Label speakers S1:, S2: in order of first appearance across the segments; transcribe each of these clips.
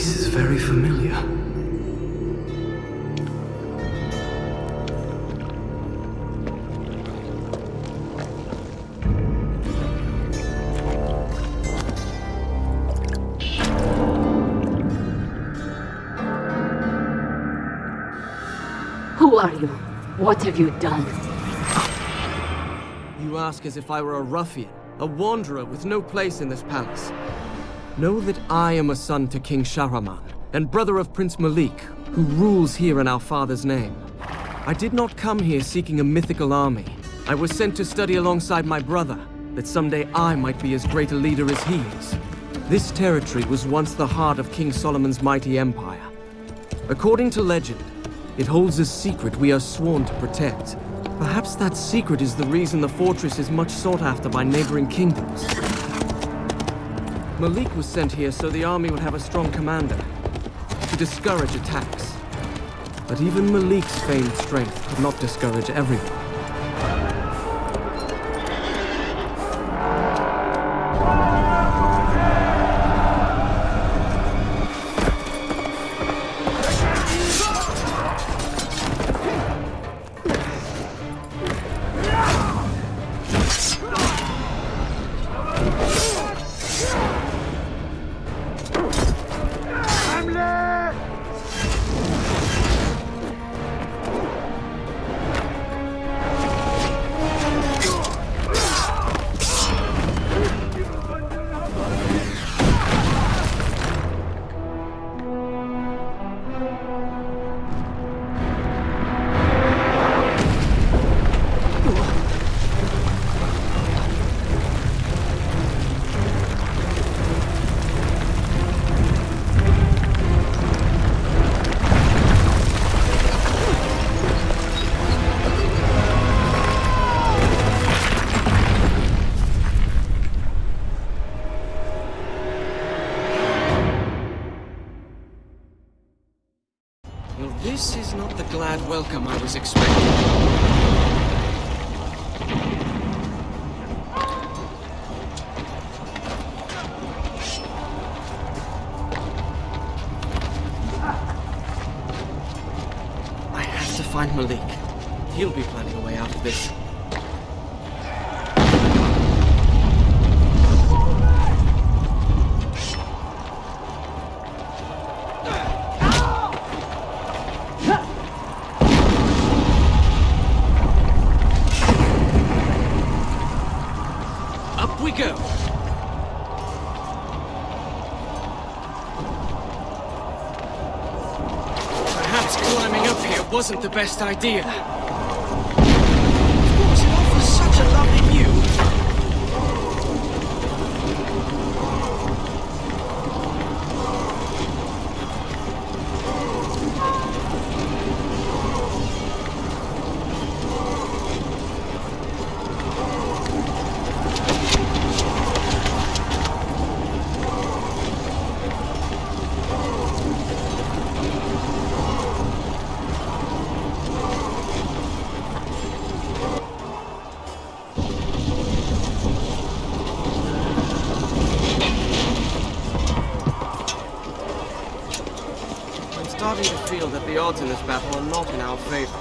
S1: place is very familiar.
S2: Who are you? What have you done?
S3: You ask as if I were a ruffian, a wanderer with no place in this palace. Know that I am a son to King Shahraman, and brother of Prince Malik, who rules here in our father's name. I did not come here seeking a mythical army. I was sent to study alongside my brother, that someday I might be as great a leader as he is. This territory was once the heart of King Solomon's mighty empire. According to legend, it holds a secret we are sworn to protect. Perhaps that secret is the reason the fortress is much sought after by neighboring kingdoms. Malik was sent here so the army would have a strong commander, to discourage attacks. But even Malik's famed strength could not discourage everyone. This is not the glad welcome I was expecting. I have to find Malik. He'll be planning a way out of this. Go. Perhaps climbing up here wasn't the best idea. Of course, it offers such a lovely view. I'm starting to feel that the odds in this battle are not in our favor.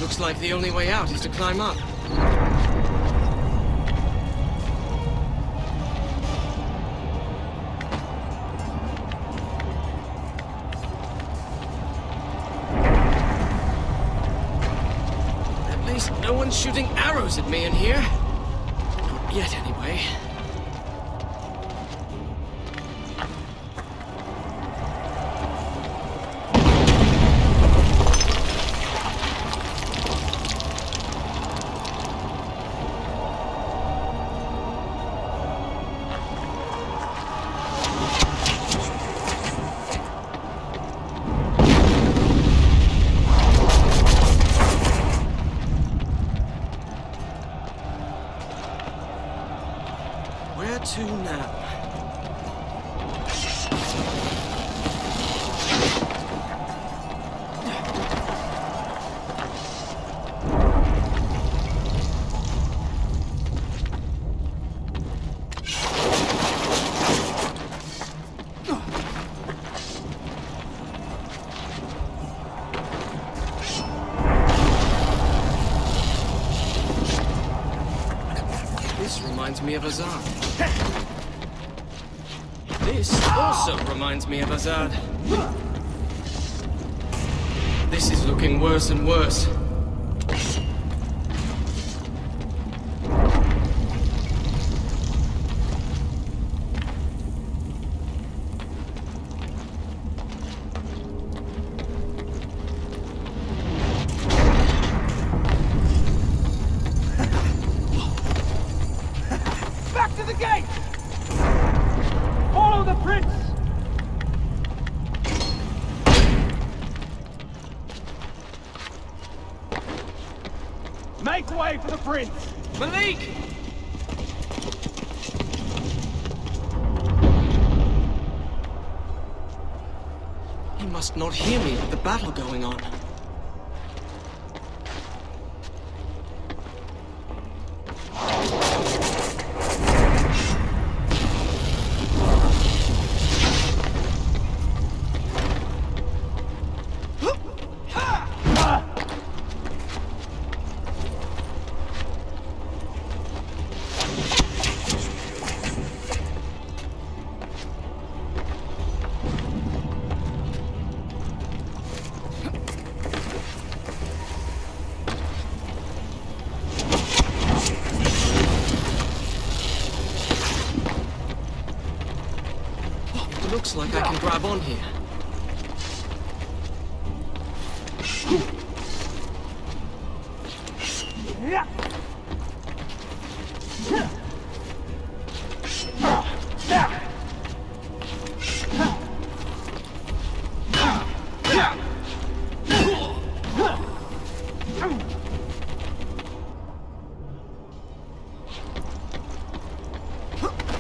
S3: Looks like the only way out is to climb up. No one's shooting arrows at me in here. Not yet, anyway. Where to now? This reminds me of Azad. This also reminds me of Azad. This is looking worse and worse.
S1: Back to the gate! Follow the prince! Make way for the prince!
S3: Malik! He must not hear me with the battle going on. Looks like I can grab on here.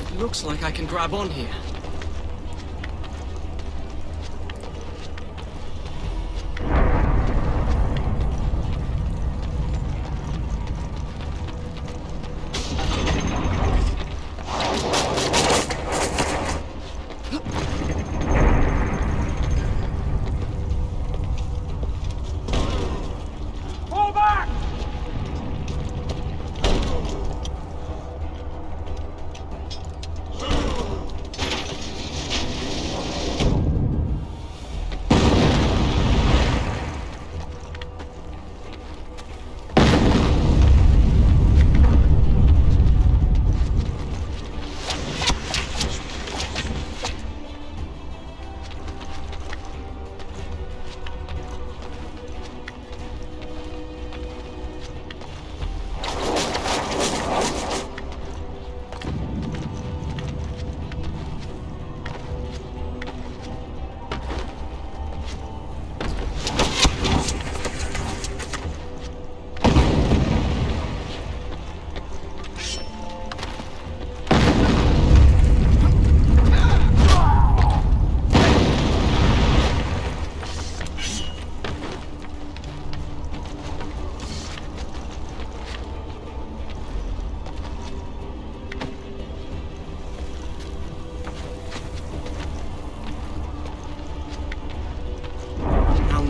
S3: It looks like I can grab on here.
S1: Fall back!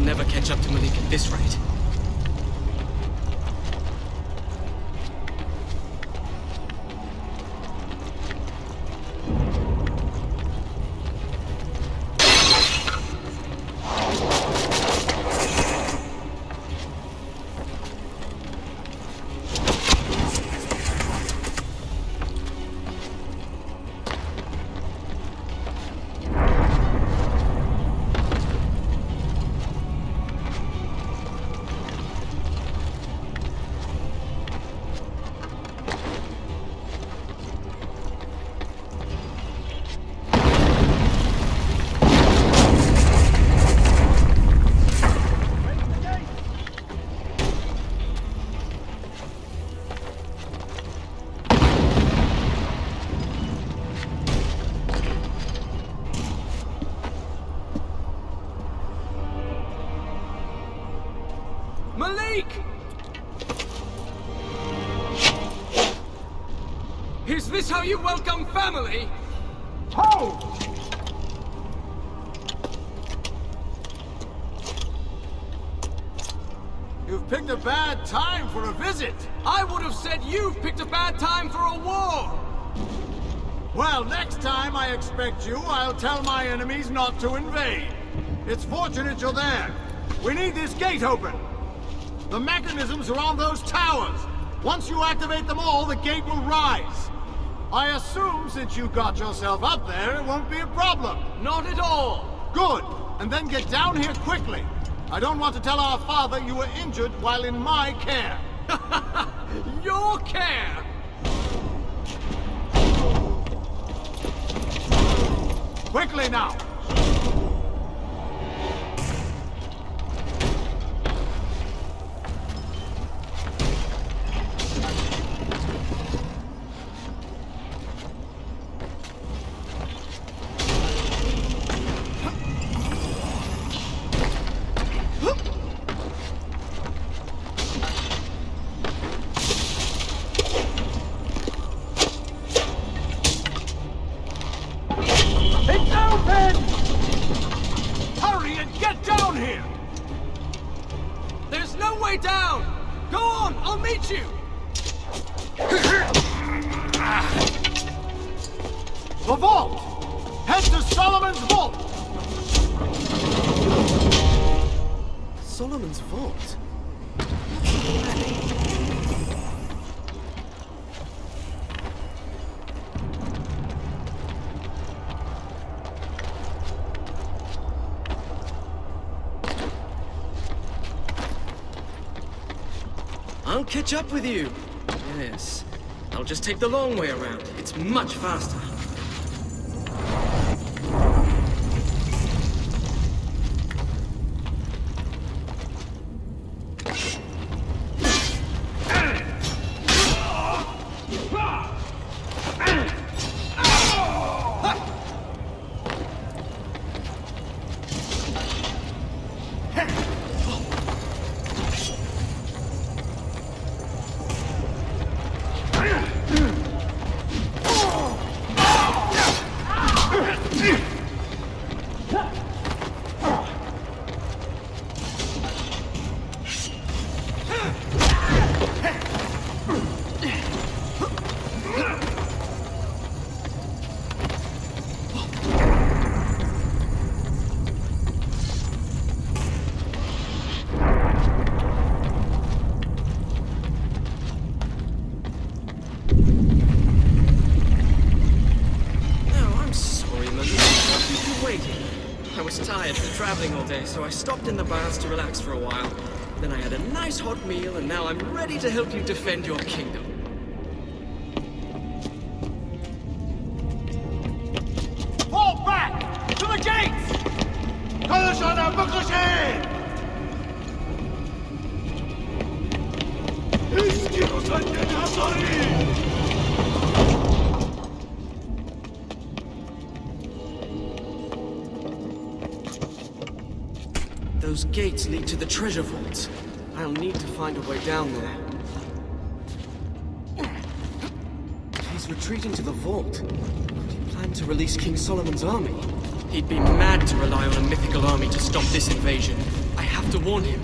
S3: Never catch up to Malik at this rate. Malik! Is this how you welcome family?
S1: Hold!
S4: You've picked a bad time for a visit.
S3: I would have said you've picked a bad time for a war!
S4: Well, next time I expect you, I'll tell my enemies not to invade. It's fortunate you're there. We need this gate open. The mechanisms are on those towers. Once you activate them all, the gate will rise. I assume since you got yourself up there, it won't be a problem.
S3: Not at all!
S4: Good. And then get down here quickly. I don't want to tell our father you were injured while in my care.
S3: Your care!
S4: Quickly now!
S1: It's open!
S4: Hurry and get down here!
S3: There's no way down! Go on, I'll meet you!
S4: The vault! Head to Solomon's vault!
S3: Solomon's vault? I'll catch up with you. Yes. I'll just take the long way around. It's much faster. I was tired from traveling all day, so I stopped in the baths to relax for a while. Then I had a nice hot meal, and now I'm ready to help you defend your kingdom.
S4: Fall back! To the gates!
S3: Those gates lead to the treasure vaults. I'll need to find a way down there. He's retreating to the vault. He planned to release King Solomon's army. He'd be mad to rely on a mythical army to stop this invasion. I have to warn him.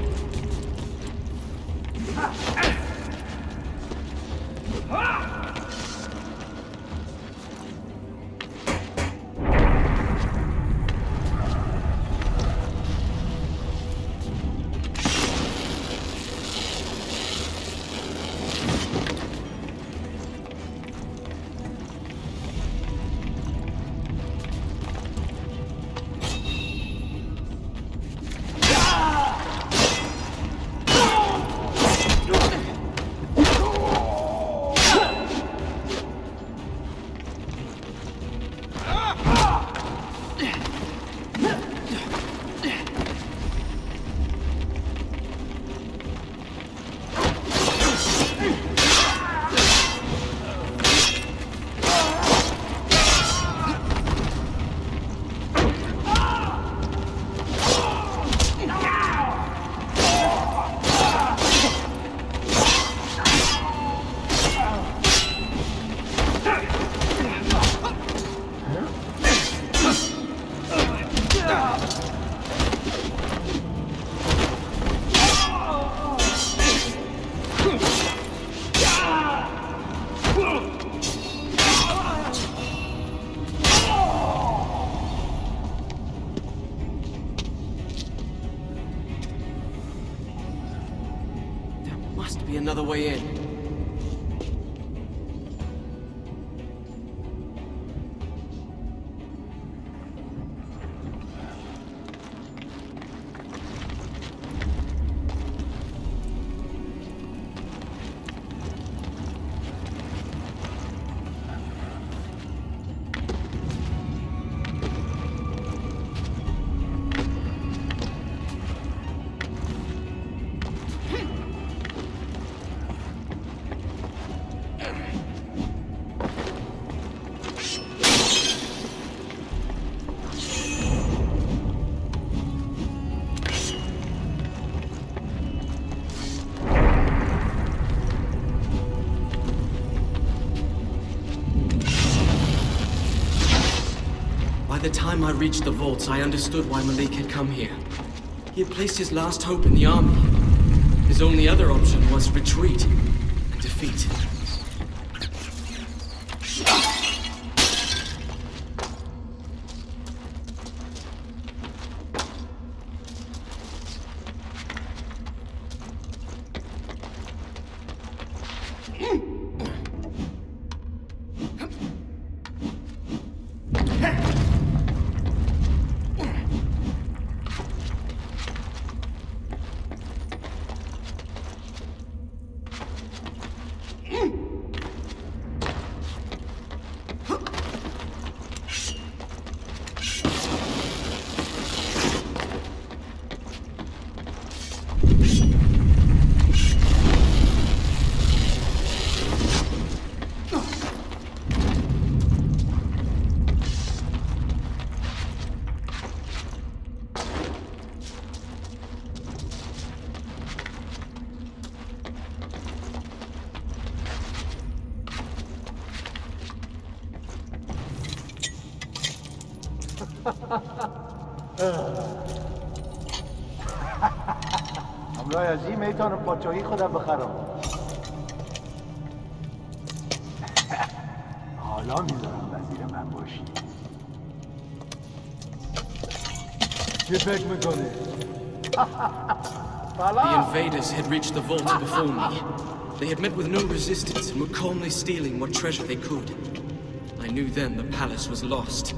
S3: another way in. By the time I reached the vaults, I understood why Malik had come here. He had placed his last hope in the army. His only other option was retreat and defeat.
S1: همراه ازی میتان پاچایی خودم بخرم. حالا میذارم وزیر من باشی. چی فکر میکنی؟
S3: The invaders had reached the vault before me. They had met with no resistance and were calmly stealing what treasure they could. I knew then the palace was lost.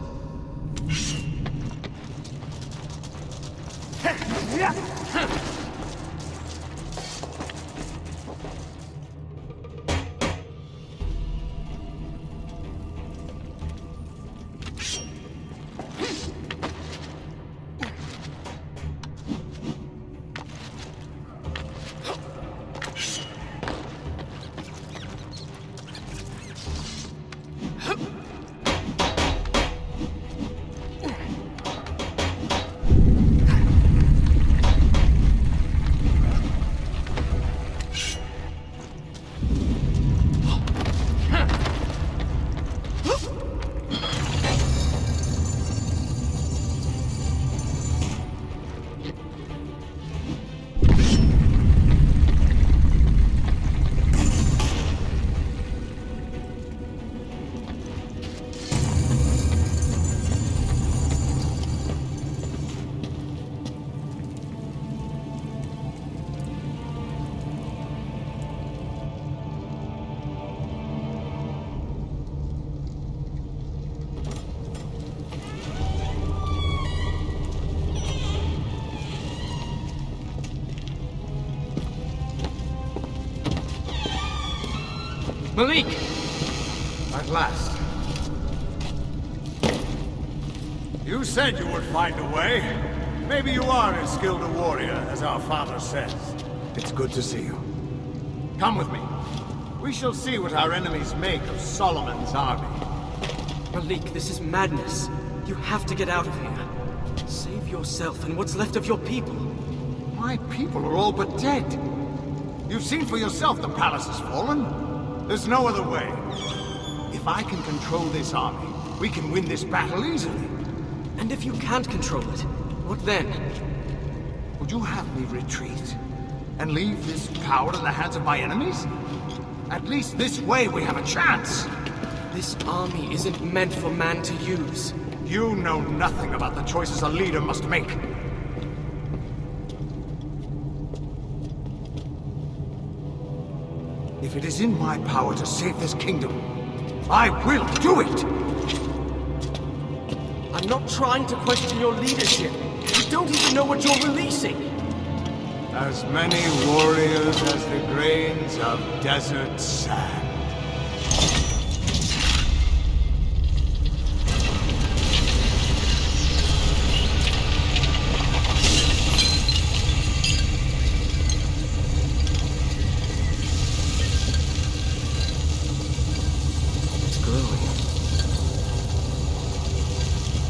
S3: Malik!
S4: At last. You said you would find a way. Maybe you are as skilled a warrior as our father says. It's good to see you. Come with me. We shall see what our enemies make of Solomon's army.
S3: Malik, this is madness. You have to get out of here. Save yourself and what's left of your people.
S4: My people are all but dead. You've seen for yourself the palace has fallen. There's no other way. If I can control this army, we can win this battle easily.
S3: And if you can't control it, what then?
S4: Would you have me retreat? And leave this power in the hands of my enemies? At least this way we have a chance.
S3: This army isn't meant for man to use.
S4: You know nothing about the choices a leader must make. If it is in my power to save this kingdom, I will do it!
S3: I'm not trying to question your leadership. You don't even know what you're releasing.
S4: As many warriors as the grains of desert sand.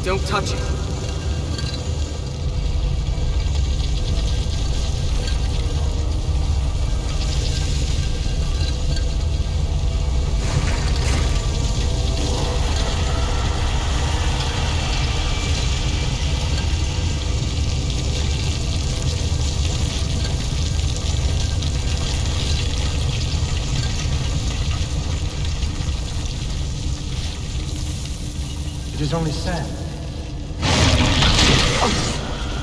S3: Don't touch it.
S1: It is only sand.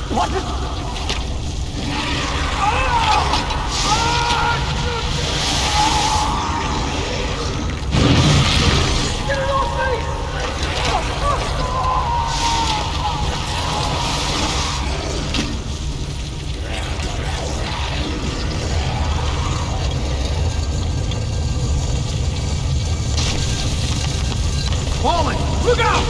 S4: What? Get it off me! Falling! Look out!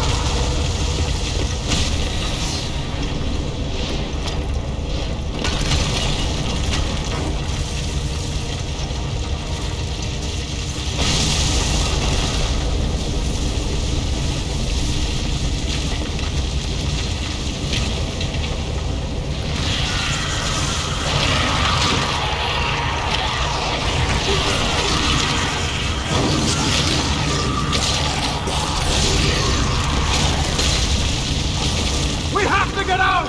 S4: Get out!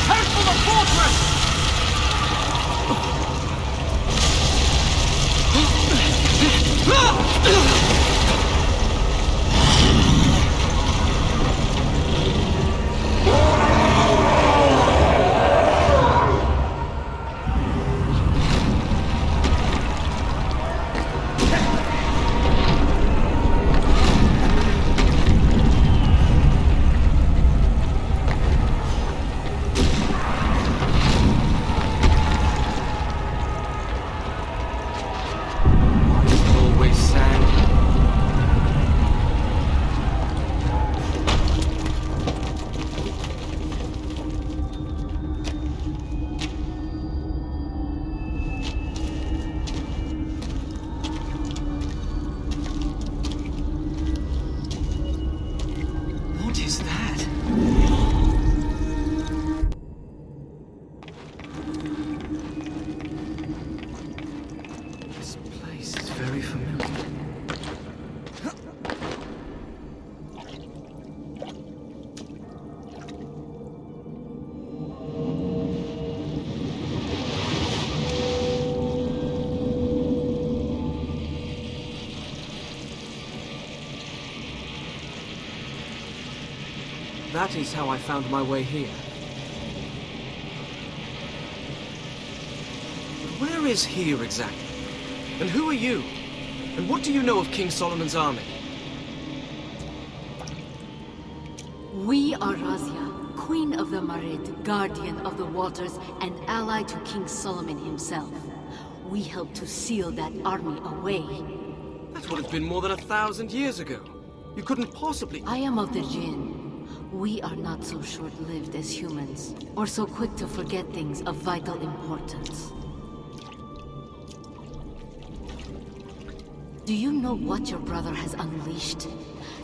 S4: Head for the fortress!
S3: That is how I found my way here. But where is here exactly? And who are you? And what do you know of King Solomon's army?
S2: We are Razia, Queen of the Marid, Guardian of the Waters, and ally to King Solomon himself. We helped to seal that army away.
S3: That would have been more than 1,000 years ago. You couldn't possibly...
S2: I am of the Jinn. We are not so short-lived as humans, or so quick to forget things of vital importance. Do you know what your brother has unleashed?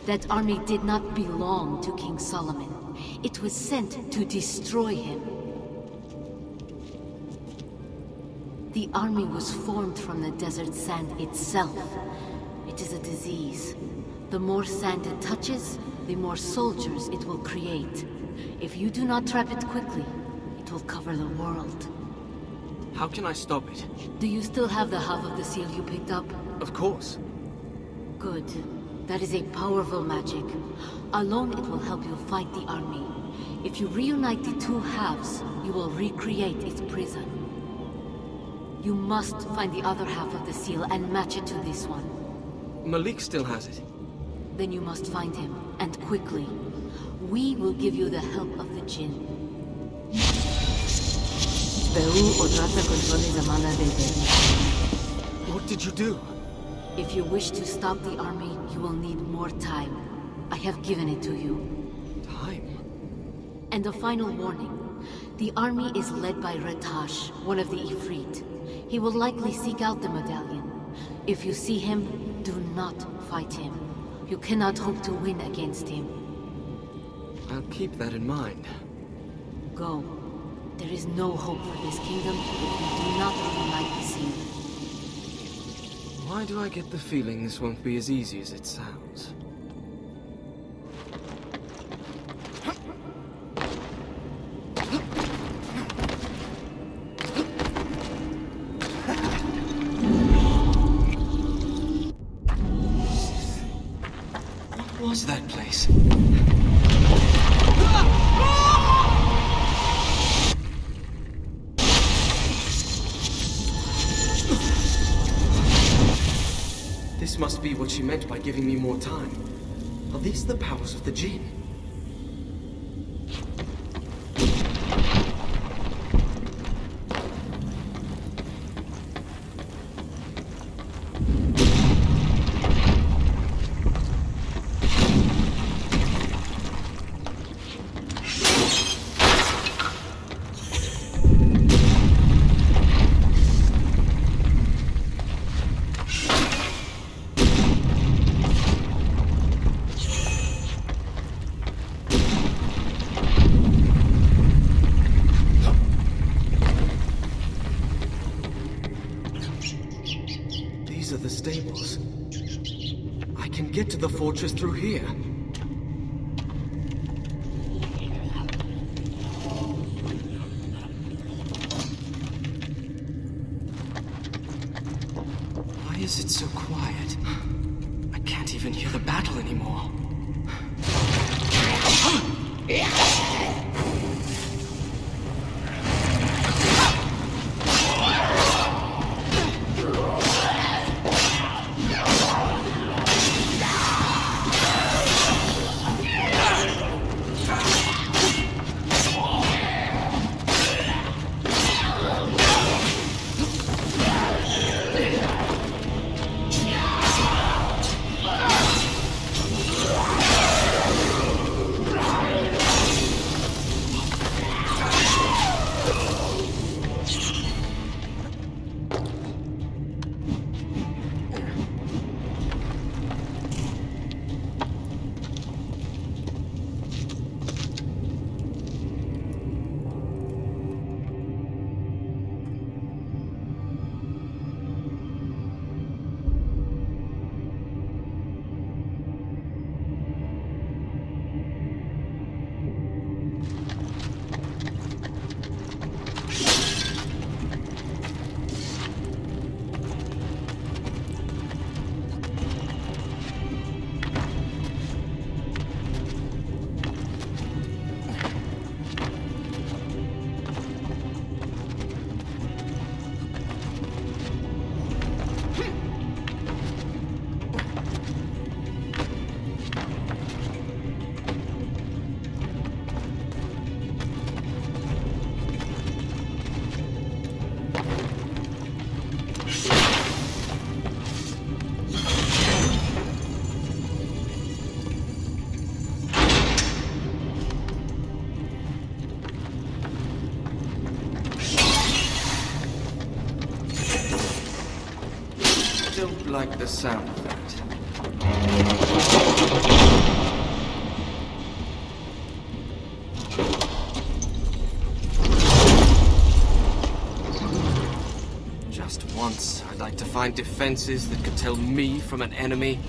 S2: That army did not belong to King Solomon. It was sent to destroy him. The army was formed from the desert sand itself. It is a disease. The more sand it touches, the more soldiers it will create. If you do not trap it quickly, it will cover the world.
S3: How can I stop it?
S2: Do you still have the half of the seal you picked up?
S3: Of course.
S2: Good. That is a powerful magic. Alone it will help you fight the army. If you reunite the two halves, you will recreate its prison. You must find the other half of the seal and match it to this one.
S3: Malik still has it.
S2: Then you must find him, and quickly. We will give you the help of the Jinn.
S3: What did you do?
S2: If you wish to stop the army, you will need more time. I have given it to you.
S3: Time?
S2: And a final warning. The army is led by Ratash, one of the Ifrit. He will likely seek out the medallion. If you see him, do not fight him. You cannot hope to win against him.
S3: I'll keep that in mind.
S2: Go. There is no hope for this kingdom if you do not reunite the seal.
S3: Why do I get the feeling this won't be as easy as it sounds? What was that place? This must be what she meant by giving me more time. Are these the powers of the Jinn? These are the stables. I can get to the fortress through here. Why is it so quiet? I can't even hear the battle anymore. Don't like the sound of that. Just once, I'd like to find defenses that could tell me from an enemy.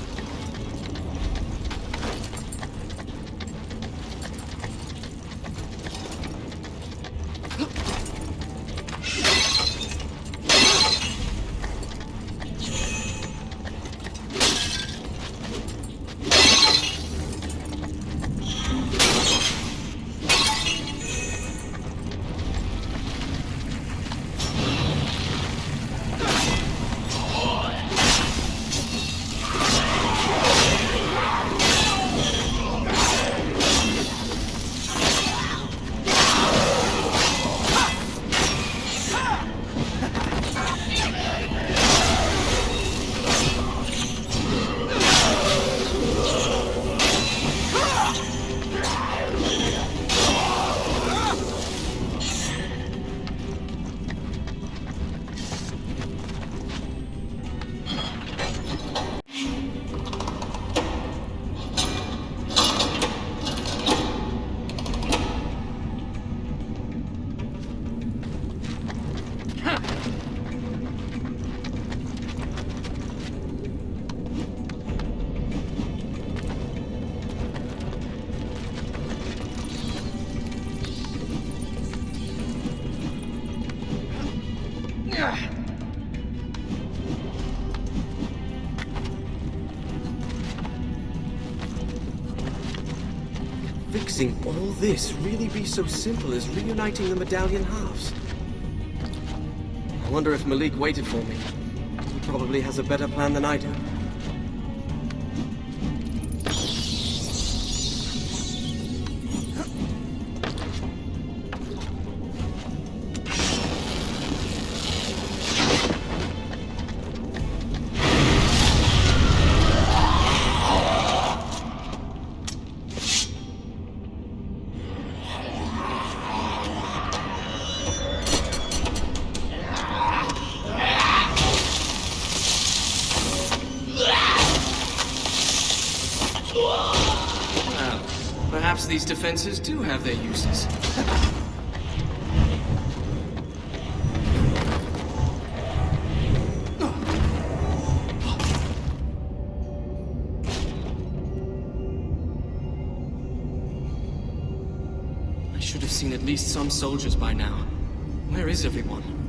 S3: fixing all this really be so simple as reuniting the medallion halves? I wonder if Malik waited for me. He probably has a better plan than I do. Perhaps these defenses do have their uses. I should have seen at least some soldiers by now. Where is everyone?